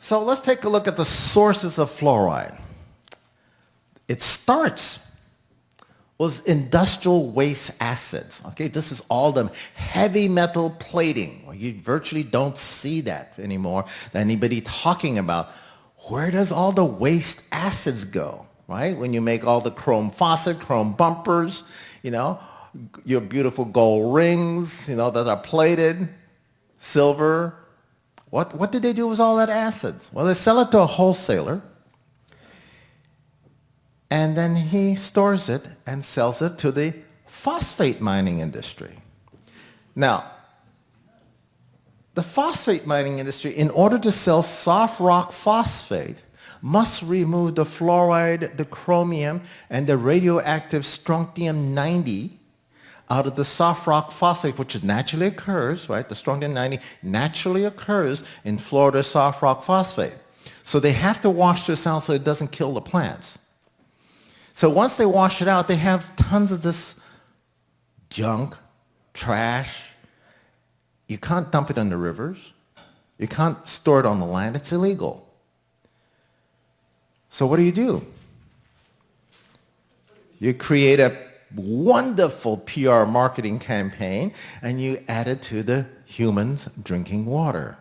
So let's take a look at the sources of fluoride. It starts with industrial waste acids. Okay, this is all the heavy metal plating. Well, you virtually don't see that anymore. Anybody talking about where does all the waste acids go, right? When you make all the chrome faucet, chrome bumpers, you know, your beautiful gold rings, you know, that are plated, silver. What did they do with all that acids? Well, they sell it to a wholesaler, and then he stores it and sells it to the phosphate mining industry. Now, the phosphate mining industry, in order to sell soft rock phosphate, must remove the fluoride, the chromium, and the radioactive strontium-90 out of the soft rock phosphate, which naturally occurs, right? The strontium-90 naturally occurs in Florida soft rock phosphate. So they have to wash this out so it doesn't kill the plants. So once they wash it out, they have tons of this junk, trash. You can't dump it in the rivers. You can't store it on the land. It's illegal. So what do? You create a wonderful PR marketing campaign, and you add it to the humans drinking water.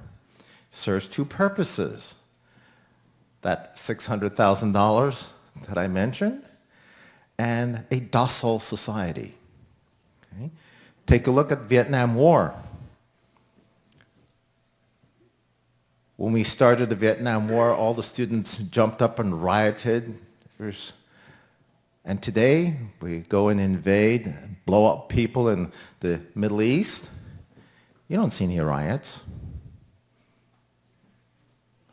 Serves two purposes. That $600,000 that I mentioned, and a docile society. Okay? Take a look at Vietnam War. When we started the Vietnam War, all the students jumped up and rioted. And today, we go and invade, blow up people in the Middle East. You don't see any riots.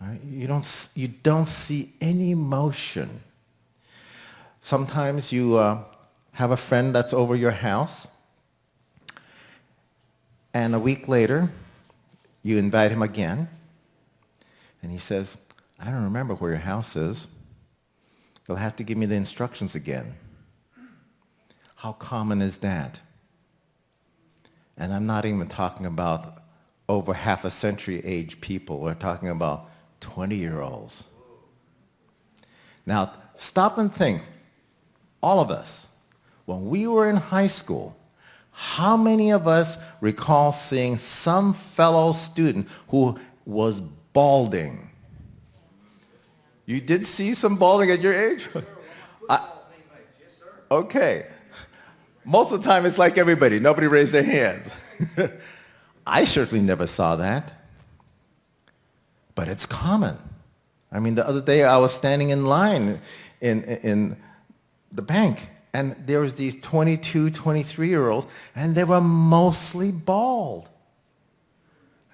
Right? You don't see any motion. Sometimes you have a friend that's over your house, and a week later, you invite him again, and he says, I don't remember where your house is. You'll have to give me the instructions again. How common is that? And I'm not even talking about over half a century age people. We're talking about 20-year-olds. Now, stop and think. All of us, when we were in high school, how many of us recall seeing some fellow student who was balding? You did see some balding at your age? Okay. Most of the time it's like everybody. Nobody raised their hands. I certainly never saw that. But it's common. I mean, the other day I was standing in line in the bank, and there was these 22, 23-year-olds, and they were mostly bald.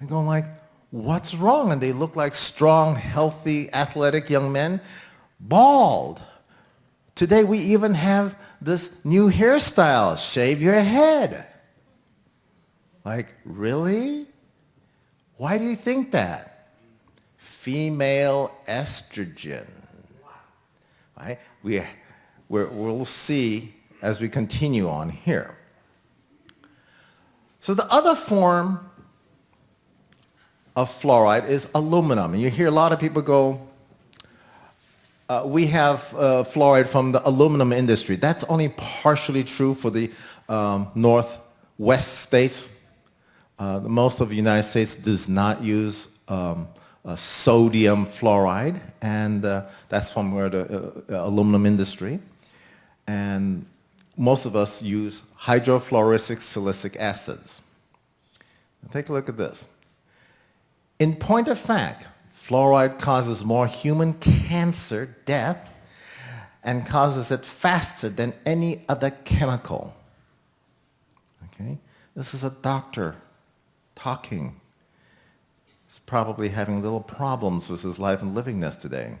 I'm going like, what's wrong? And they look like strong, healthy, athletic young men, bald. Today we even have this new hairstyle, shave your head. Like, really? Why do you think that? Female estrogen. Right? We'll see as we continue on here. So the other form of fluoride is aluminum. And you hear a lot of people go, we have fluoride from the aluminum industry. That's only partially true for the northwest states. Most of the United States does not use sodium fluoride, and that's from where the aluminum industry. And most of us use hydrofluoric silicic acids. Now take a look at this. In point of fact, fluoride causes more human cancer death and causes it faster than any other chemical. Okay? This is a doctor talking. He's probably having little problems with his life and livingness today.